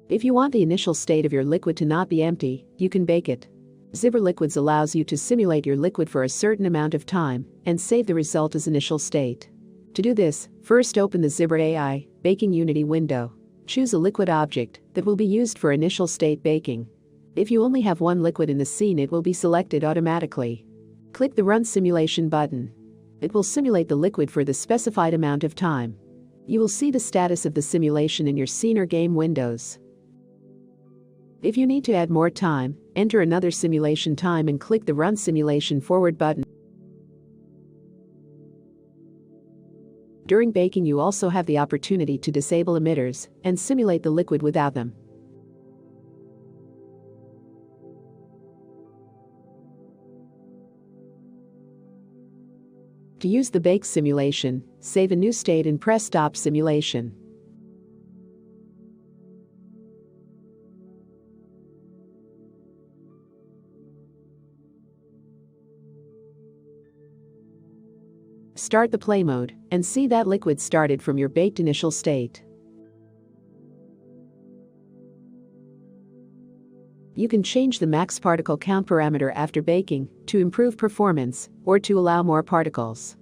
If you want the initial state of your liquid to not be empty, you can bake it. Zibra Liquids allows you to simulate your liquid for a certain amount of time and save the result as initial state. To do this, first open the Zibra AI Baking Unity window. Choose a liquid object that will be used for initial state baking. If you only have one liquid in the scene, it will be selected automatically. Click the Run Simulation button. It will simulate the liquid for the specified amount of time. You will see the status of the simulation in your scene or game windows. If you need to add more time, enter another simulation time and click the Run Simulation Forward button. During baking, you also have the opportunity to disable emitters and simulate the liquid without them. To use the bake simulation, save a new state and press Stop Simulation. Start the play mode and see that liquid started from your baked initial state. You can change the max particle count parameter after baking to improve performance or to allow more particles.